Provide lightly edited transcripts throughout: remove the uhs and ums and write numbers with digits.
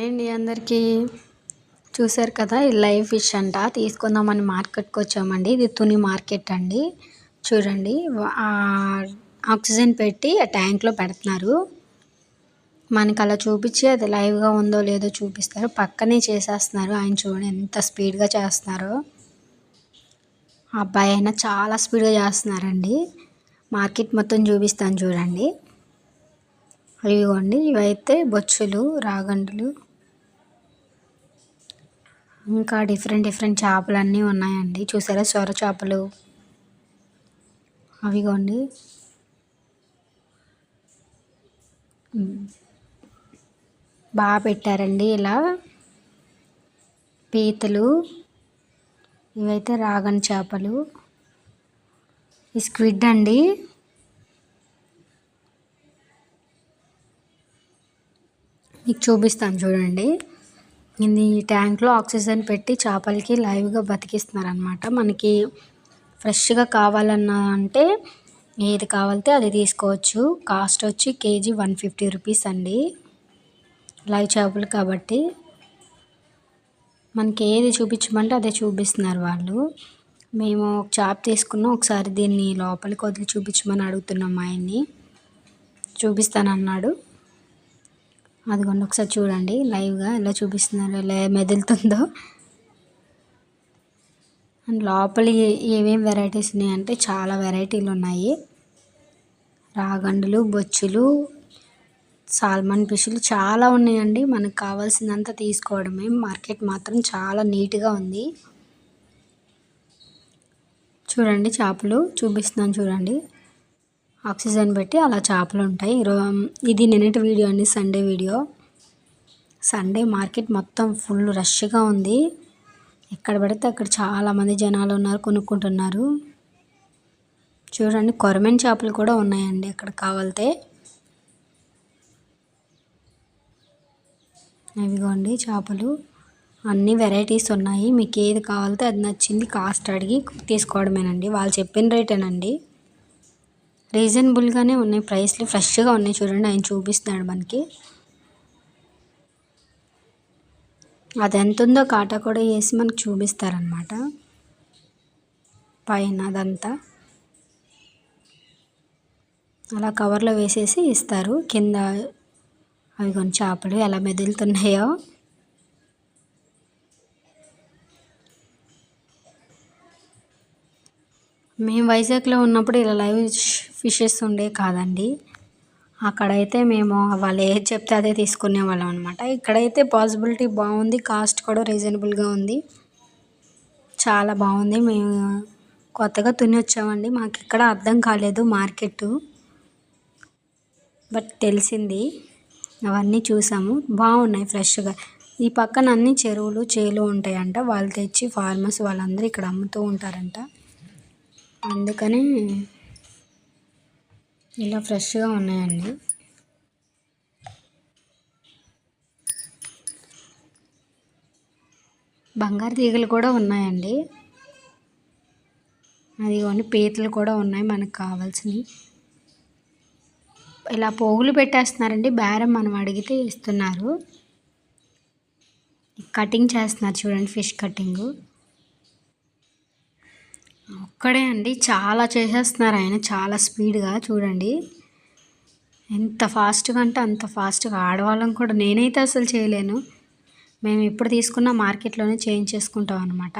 అండి అందరికీ. చూసారు కదా, ఇది లైవ్ ఫిష్ అంట. తీసుకుందామని మార్కెట్కి వచ్చామండి. ఇది తుని మార్కెట్ అండి. చూడండి, ఆక్సిజన్ పెట్టి ఆ ట్యాంక్లో పెడుతున్నారు. మనకి అలా చూపించి అది లైవ్గా ఉందో లేదో చూపిస్తారు. పక్కనే చేసేస్తున్నారు. ఆయన చూడండి ఎంత స్పీడ్గా చేస్తున్నారో. ఆ అబ్బాయి అయినా చాలా స్పీడ్గా చేస్తున్నారండి. మార్కెట్ మొత్తం చూపిస్తాను చూడండి. ఇవిగోండి, ఇవైతే బొచ్చులు, రాగండులు, ఇంకా డిఫరెంట్ చేపలు అన్నీ ఉన్నాయండి. చూసారా, సొర చేపలు. అవిగోండి, బాగా పెట్టారండి. ఇలా పీతలు, ఇవైతే రాగన్ చేపలు. ఈ స్క్విడ్ అండి. మీకు చూపిస్తాను చూడండి. ఇది ట్యాంక్లో ఆక్సిజన్ పెట్టి చేపలకి లైవ్గా బతికిస్తున్నారు అనమాట. మనకి ఫ్రెష్గా కావాలన్నా అంటే ఏది కావాలితే అది తీసుకోవచ్చు. కాస్ట్ వచ్చి కేజీ 150 రూపీస్ అండి. లైవ్ చేపలు కాబట్టి మనకి ఏది చూపించమంటే అదే చూపిస్తున్నారు వాళ్ళు. మేము ఒక చేప తీసుకున్నాం. ఒకసారి దీన్ని లోపలికి వదిలి చూపించమని అడుగుతున్నాం ఆయన్ని. చూపిస్తానన్నాడు. అదిగోండి, ఒకసారి చూడండి లైవ్గా ఎలా చూపిస్తున్నారు, ఎలా మెదులుతుందో. అండ్ లోపల ఏమేమి వెరైటీస్ ఉన్నాయంటే చాలా వెరైటీలు ఉన్నాయి. రాగండులు, బొచ్చులు, సాల్మన్ ఫిష్లు చాలా ఉన్నాయండి. మనకు కావాల్సిందంతా తీసుకోవడమే. మార్కెట్ మాత్రం చాలా నీట్గా ఉంది. చూడండి, చేపలు చూపిస్తున్నాను చూడండి. ఆక్సిజన్ పెట్టి అలా చేపలు ఉంటాయి. ఇది నిన్నటి వీడియో అండి, సండే వీడియో. సండే మార్కెట్ మొత్తం ఫుల్ రష్గా ఉంది. ఎక్కడ పడితే అక్కడ చాలామంది జనాలు ఉన్నారు, కొనుక్కుంటున్నారు. చూడండి, కొరమెన్ చేపలు కూడా ఉన్నాయండి అక్కడ కావాలితే. ఇవిగోండి చేపలు, అన్ని వెరైటీస్ ఉన్నాయి. మీకు ఏది కావాలితే అది నచ్చింది కాస్ట్ అడిగి తీసుకోవడమేనండి. వాళ్ళు చెప్పిన రేటేనండి. రీజనబుల్గానే ఉన్నాయి ప్రైస్లు. ఫ్రెష్గా ఉన్నాయి చూడండి. ఆయన చూపిస్తున్నాడు మనకి. అది ఎంత ఉందో కాటా కూడా వేసి మనకు చూపిస్తారనమాట. పైన అదంతా అలా కవర్లో వేసేసి ఇస్తారు. కింద అవి కొన్ని చేపలు ఎలా మెదులుతున్నాయో. మేము వైజాగ్లో ఉన్నప్పుడు ఇలా లైవ్ ఫిషెస్ ఉండే కాదండి. అక్కడైతే మేము వాళ్ళు ఏది చెప్తే అదే తీసుకునే వాళ్ళం అనమాట. ఇక్కడైతే పాసిబిలిటీ బాగుంది. కాస్ట్ కూడా రీజనబుల్గా ఉంది. చాలా బాగుంది. మేము కొత్తగా తుని వచ్చామండి. మాకు ఇక్కడ అర్థం కాలేదు మార్కెట్, బట్ తెలిసింది. అవన్నీ చూసాము, బాగున్నాయి ఫ్రెష్గా. ఈ పక్కన అన్ని చెరువులు, చేలు ఉంటాయంట. వాళ్ళు తెచ్చి ఫార్మర్స్ వాళ్ళందరూ ఇక్కడ అమ్ముతూ ఉంటారంట. అందుకని ఇలా ఫ్రెష్గా ఉన్నాయండి. బంగారు తీగలు కూడా ఉన్నాయండి. అదిగోండి, పీతలు కూడా ఉన్నాయి మనకు కావాల్సినవి. ఇలా పోగులు పెట్టేస్తున్నారండి. బేరం మనం అడిగితే ఇస్తున్నారు. కటింగ్ చేస్తున్నారు చూడండి, ఫిష్ కటింగు. ఒక్కడే అండి, చాలా చేసేస్తున్నారు ఆయన, చాలా స్పీడ్గా. చూడండి ఎంత ఫాస్ట్గా అంటే అంత ఫాస్ట్గా. ఆడవాళ్ళం కూడా, నేనైతే అసలు చేయలేను. మేము ఎప్పుడు తీసుకున్న మార్కెట్లోనే చేంజ్ చేసుకుంటాం అనమాట.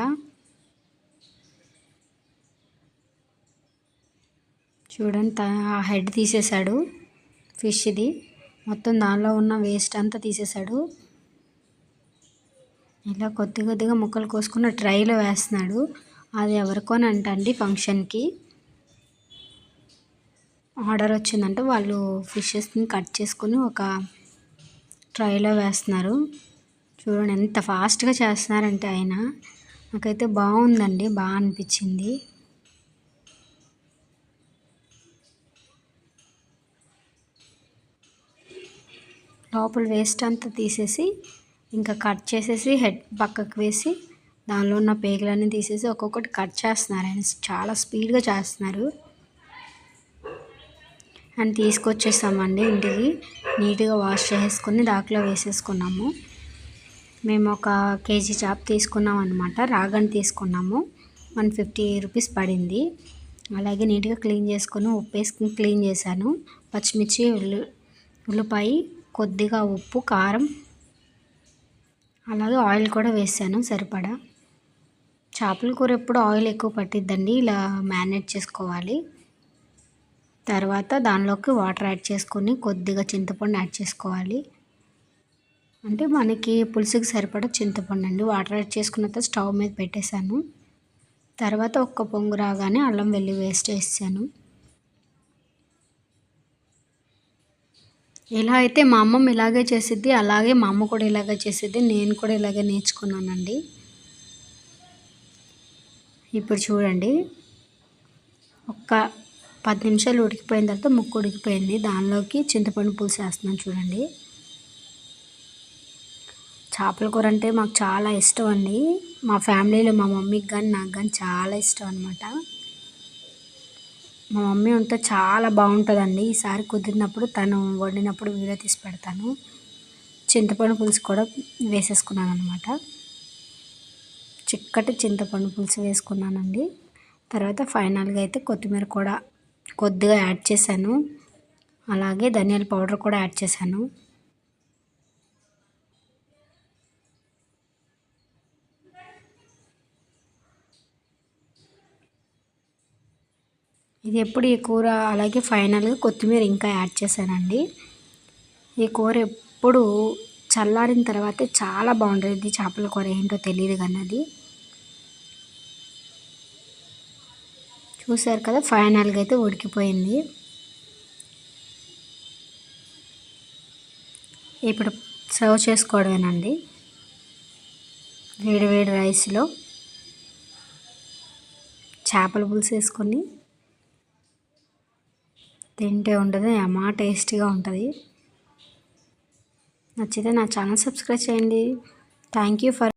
చూడండి, ఆ హెడ్ తీసేశాడు ఫిష్ది. మొత్తం దానిలో ఉన్న వేస్ట్ అంతా తీసేశాడు. ఇలా కొద్దిగా ముక్కలు కోసుకున్న ట్రైలో వేస్తున్నాడు. అది ఎవరికోనంటండి, ఫంక్షన్కి ఆర్డర్ వచ్చిందంటే వాళ్ళు ఫిషెస్ని కట్ చేసుకొని ఒక ట్రైలో వేస్తున్నారు. చూడండి ఎంత ఫాస్ట్గా చేస్తున్నారంటే ఆయన. నాకైతే బాగుందండి, బాగా అనిపించింది. లోపల వేస్ట్ అంతా తీసేసి ఇంకా కట్ చేసేసి హెడ్ పక్కకు వేసి దానిలో ఉన్న పేగులన్నీ తీసేసి ఒక్కొక్కటి కట్ చేస్తున్నారు ఆయన. చాలా స్పీడ్గా చేస్తున్నారు. అండ్ తీసుకొచ్చేసామండి ఇంటికి. నీట్గా వాష్ చేసుకొని దాంట్లో వేసేసుకున్నాము. మేము ఒక కేజీ చేప తీసుకున్నాం అనమాట. రాగని తీసుకున్నాము. 150 రూపీస్ పడింది. అలాగే నీట్గా క్లీన్ చేసుకొని ఉప్పు వేసుకుని క్లీన్ చేశాను. పచ్చిమిర్చి, ఉల్లిపాయ, కొద్దిగా ఉప్పు, కారం, అలాగే ఆయిల్ కూడా వేసాను సరిపడా. చేపల కూర ఎప్పుడు ఆయిల్ ఎక్కువ పట్టిద్దండి. ఇలా మ్యారినేట్ చేసుకోవాలి. తర్వాత దానిలోకి వాటర్ యాడ్ చేసుకొని కొద్దిగా చింతపండు యాడ్ చేసుకోవాలి. అంటే మనకి పులుసుకి సరిపడా చింతపండు అండి. వాటర్ యాడ్ చేసుకున్న తర్వాత స్టవ్ మీద పెట్టేశాను. తర్వాత ఒక్క పొంగు రాగానే అల్లం వెల్లుల్లి పేస్ట్ వేసాను. ఇలా అయితే మా అమ్మమ్మ ఇలాగే చేసిద్ది. అలాగే మా అమ్మ కూడా ఇలాగే చేసిద్ది. నేను కూడా ఇలాగే నేర్చుకున్నానండి. ఇప్పుడు చూడండి, ఒక్క 10 నిమిషాలు ఉడికిపోయిన తర్వాత ముక్క ఉడికిపోయింది. దానిలోకి చింతపండు పులుసు వేస్తున్నాను చూడండి. చేపల కూర అంటే మాకు చాలా ఇష్టం అండి. మా ఫ్యామిలీలో మా మమ్మీకి కానీ నాకు కానీ చాలా ఇష్టం అనమాట. మా మమ్మీ ఉంటే చాలా బాగుంటుందండి. ఈసారి కుదిరినప్పుడు తను వండినప్పుడు వీడియో తీసి పెడతాను. చింతపండు పులుసు కూడా వేసేసుకున్నాను అనమాట. చిక్కటి చింతపండు పులుసు వేసుకున్నానండి. తర్వాత ఫైనల్గా అయితే కొత్తిమీర కూడా కొద్దిగా యాడ్ చేశాను. అలాగే ధనియాల పౌడర్ కూడా యాడ్ చేశాను. ఇది ఎప్పుడు ఈ కూర అలాగే ఫైనల్గా కొత్తిమీర ఇంకా యాడ్ చేశానండి. ఈ కూర ఎప్పుడు చల్లారిన తర్వాతే చాలా బాగుంటుంది. చేపల కూర ఏంటో తెలియదు కానీ అది చూసారు కదా, ఫైనల్గా అయితే ఉడికిపోయింది. ఇప్పుడు సర్వ్ చేసుకోవడమేనండి. వేడి వేడి రైస్లో చేపల పులుసు వేసుకొని తింటే ఉంటుంది అమ్మా, టేస్టీగా ఉంటుంది. నచ్చితే నా ఛానల్ సబ్స్క్రైబ్ చేయండి. Thank you for